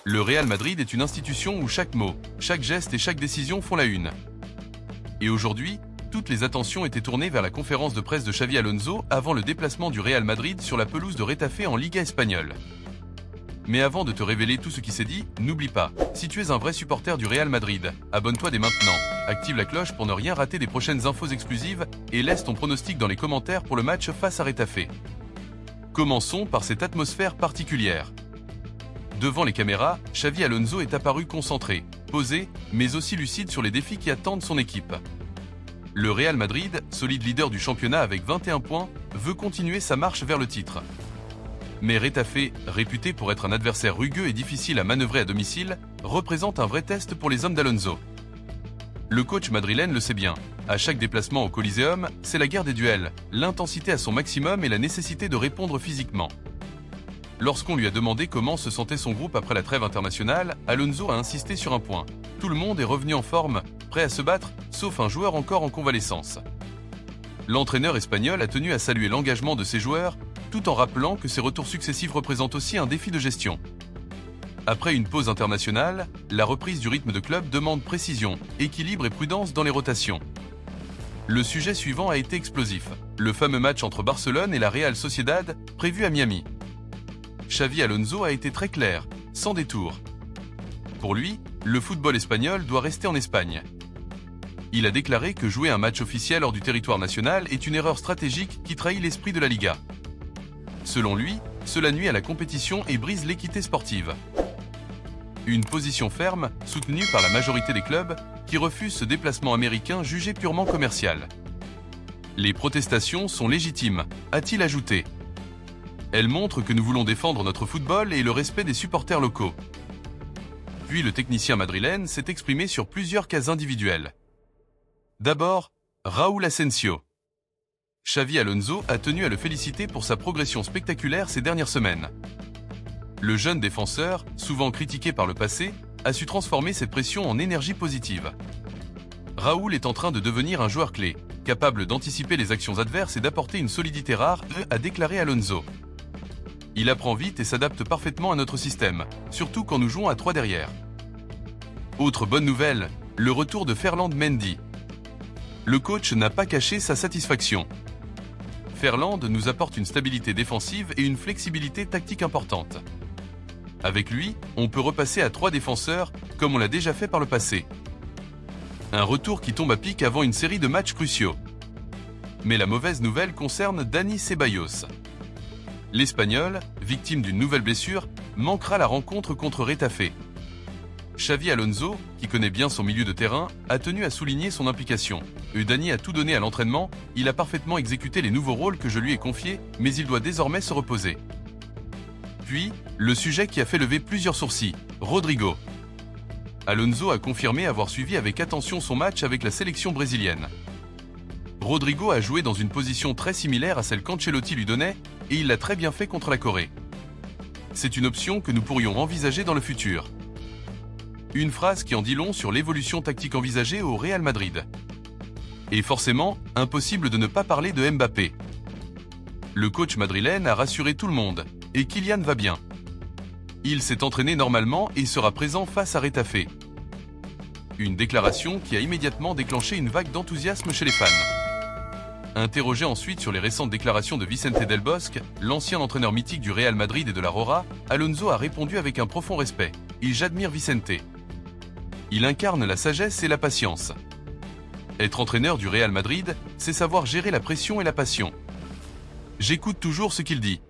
Le Real Madrid est une institution où chaque mot, chaque geste et chaque décision font la une. Et aujourd'hui, toutes les attentions étaient tournées vers la conférence de presse de Xavi Alonso avant le déplacement du Real Madrid sur la pelouse de Retafe en Liga espagnole. Mais avant de te révéler tout ce qui s'est dit, n'oublie pas, si tu es un vrai supporter du Real Madrid, abonne-toi dès maintenant, active la cloche pour ne rien rater des prochaines infos exclusives et laisse ton pronostic dans les commentaires pour le match face à Retafe. Commençons par cette atmosphère particulière. Devant les caméras, Xavi Alonso est apparu concentré, posé, mais aussi lucide sur les défis qui attendent son équipe. Le Real Madrid, solide leader du championnat avec 21 points, veut continuer sa marche vers le titre. Mais Retafe, réputé pour être un adversaire rugueux et difficile à manœuvrer à domicile, représente un vrai test pour les hommes d'Alonso. Le coach madrilène le sait bien, à chaque déplacement au Coliseum, c'est la guerre des duels, l'intensité à son maximum et la nécessité de répondre physiquement. Lorsqu'on lui a demandé comment se sentait son groupe après la trêve internationale, Alonso a insisté sur un point. Tout le monde est revenu en forme, prêt à se battre, sauf un joueur encore en convalescence. L'entraîneur espagnol a tenu à saluer l'engagement de ses joueurs, tout en rappelant que ces retours successifs représentent aussi un défi de gestion. Après une pause internationale, la reprise du rythme de club demande précision, équilibre et prudence dans les rotations. Le sujet suivant a été explosif, le fameux match entre Barcelone et la Real Sociedad, prévu à Miami. Xavi Alonso a été très clair, sans détour. Pour lui, le football espagnol doit rester en Espagne. Il a déclaré que jouer un match officiel hors du territoire national est une erreur stratégique qui trahit l'esprit de la Liga. Selon lui, cela nuit à la compétition et brise l'équité sportive. Une position ferme, soutenue par la majorité des clubs, qui refusent ce déplacement américain jugé purement commercial. Les protestations sont légitimes, a-t-il ajouté. Elles montrent que nous voulons défendre notre football et le respect des supporters locaux. Puis le technicien madrilène s'est exprimé sur plusieurs cas individuels. D'abord, Raúl Asensio. Xavi Alonso a tenu à le féliciter pour sa progression spectaculaire ces dernières semaines. Le jeune défenseur, souvent critiqué par le passé, a su transformer cette pression en énergie positive. Raúl est en train de devenir un joueur clé, capable d'anticiper les actions adverses et d'apporter une solidité rare, a déclaré Alonso. Il apprend vite et s'adapte parfaitement à notre système, surtout quand nous jouons à 3 derrière. Autre bonne nouvelle, le retour de Ferland Mendy. Le coach n'a pas caché sa satisfaction. Ferland nous apporte une stabilité défensive et une flexibilité tactique importante. Avec lui, on peut repasser à 3 défenseurs, comme on l'a déjà fait par le passé. Un retour qui tombe à pic avant une série de matchs cruciaux. Mais la mauvaise nouvelle concerne Dani Ceballos. L'Espagnol, victime d'une nouvelle blessure, manquera la rencontre contre Retafe. Xavi Alonso, qui connaît bien son milieu de terrain, a tenu à souligner son implication. Dani a tout donné à l'entraînement, il a parfaitement exécuté les nouveaux rôles que je lui ai confiés, mais il doit désormais se reposer. Puis, le sujet qui a fait lever plusieurs sourcils, Rodrigo. Alonso a confirmé avoir suivi avec attention son match avec la sélection brésilienne. Rodrigo a joué dans une position très similaire à celle qu'Ancelotti lui donnait, et il l'a très bien fait contre la Corée. C'est une option que nous pourrions envisager dans le futur. Une phrase qui en dit long sur l'évolution tactique envisagée au Real Madrid. Et forcément, impossible de ne pas parler de Mbappé. Le coach madrilène a rassuré tout le monde, et Kylian va bien. Il s'est entraîné normalement et sera présent face à Retafe. Une déclaration qui a immédiatement déclenché une vague d'enthousiasme chez les fans. Interrogé ensuite sur les récentes déclarations de Vicente Del Bosque, l'ancien entraîneur mythique du Real Madrid et de la Roja, Alonso a répondu avec un profond respect. J'admire Vicente. Il incarne la sagesse et la patience. Être entraîneur du Real Madrid, c'est savoir gérer la pression et la passion. J'écoute toujours ce qu'il dit.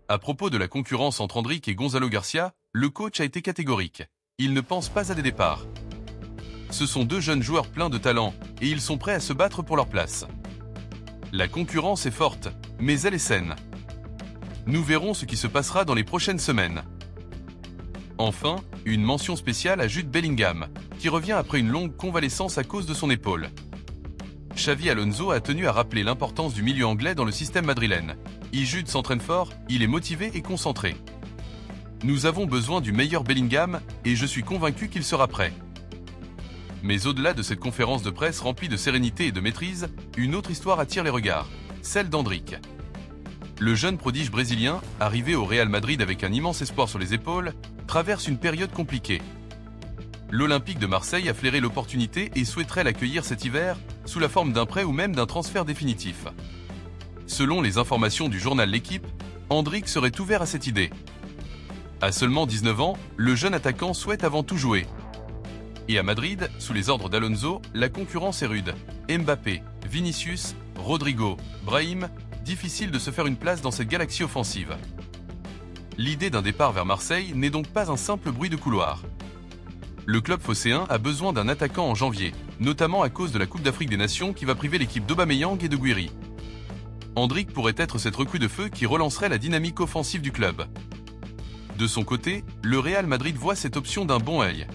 À propos de la concurrence entre Endrick et Gonzalo Garcia, le coach a été catégorique. Il ne pense pas à des départs. Ce sont 2 jeunes joueurs pleins de talent, et ils sont prêts à se battre pour leur place. La concurrence est forte, mais elle est saine. Nous verrons ce qui se passera dans les prochaines semaines. Enfin, une mention spéciale à Jude Bellingham, qui revient après une longue convalescence à cause de son épaule. Xavi Alonso a tenu à rappeler l'importance du milieu anglais dans le système madrilène. Jude s'entraîne fort, il est motivé et concentré. Nous avons besoin du meilleur Bellingham et je suis convaincu qu'il sera prêt. Mais au-delà de cette conférence de presse remplie de sérénité et de maîtrise, une autre histoire attire les regards, celle d'Endrick. Le jeune prodige brésilien, arrivé au Real Madrid avec un immense espoir sur les épaules, traverse une période compliquée. L'Olympique de Marseille a flairé l'opportunité et souhaiterait l'accueillir cet hiver, sous la forme d'un prêt ou même d'un transfert définitif. Selon les informations du journal L'Équipe, Endrick serait ouvert à cette idée. À seulement 19 ans, le jeune attaquant souhaite avant tout jouer. Et à Madrid, sous les ordres d'Alonso, la concurrence est rude. Mbappé, Vinicius, Rodrigo, Brahim, difficile de se faire une place dans cette galaxie offensive. L'idée d'un départ vers Marseille n'est donc pas un simple bruit de couloir. Le club phocéen a besoin d'un attaquant en janvier, notamment à cause de la Coupe d'Afrique des Nations qui va priver l'équipe d'Aubameyang et de Guiri. Endrick pourrait être cette recrue de feu qui relancerait la dynamique offensive du club. De son côté, le Real Madrid voit cette option d'un bon œil.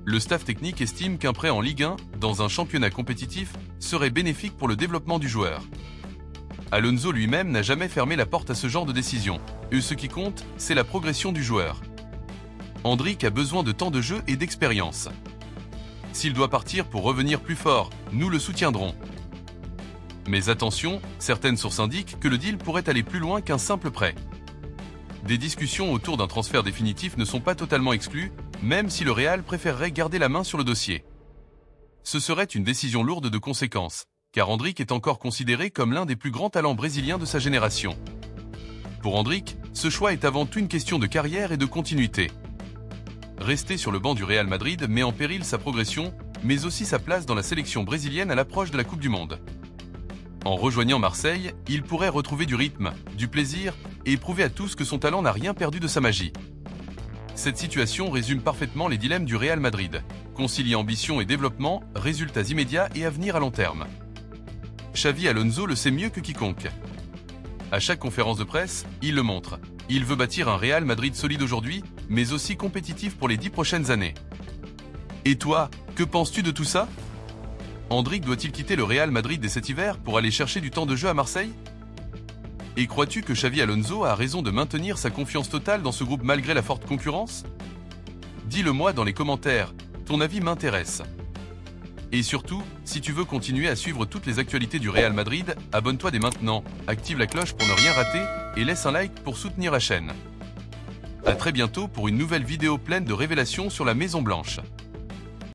Le staff technique estime qu'un prêt en Ligue 1, dans un championnat compétitif, serait bénéfique pour le développement du joueur. Alonso lui-même n'a jamais fermé la porte à ce genre de décision, et ce qui compte, c'est la progression du joueur. Endrick a besoin de temps de jeu et d'expérience. S'il doit partir pour revenir plus fort, nous le soutiendrons. Mais attention, certaines sources indiquent que le deal pourrait aller plus loin qu'un simple prêt. Des discussions autour d'un transfert définitif ne sont pas totalement exclues, même si le Real préférerait garder la main sur le dossier. Ce serait une décision lourde de conséquences, car Endrick est encore considéré comme l'un des plus grands talents brésiliens de sa génération. Pour Endrick, ce choix est avant tout une question de carrière et de continuité. Rester sur le banc du Real Madrid met en péril sa progression, mais aussi sa place dans la sélection brésilienne à l'approche de la Coupe du Monde. En rejoignant Marseille, il pourrait retrouver du rythme, du plaisir et prouver à tous que son talent n'a rien perdu de sa magie. Cette situation résume parfaitement les dilemmes du Real Madrid, concilier ambition et développement, résultats immédiats et avenir à long terme. Xavi Alonso le sait mieux que quiconque. À chaque conférence de presse, il le montre. Il veut bâtir un Real Madrid solide aujourd'hui, mais aussi compétitif pour les 10 prochaines années. Et toi, que penses-tu de tout ça ? Endrick doit-il quitter le Real Madrid dès cet hiver pour aller chercher du temps de jeu à Marseille ? Et crois-tu que Xavi Alonso a raison de maintenir sa confiance totale dans ce groupe malgré la forte concurrence ? Dis-le-moi dans les commentaires, ton avis m'intéresse. Et surtout, si tu veux continuer à suivre toutes les actualités du Real Madrid, abonne-toi dès maintenant, active la cloche pour ne rien rater et laisse un like pour soutenir la chaîne. À très bientôt pour une nouvelle vidéo pleine de révélations sur la Maison Blanche.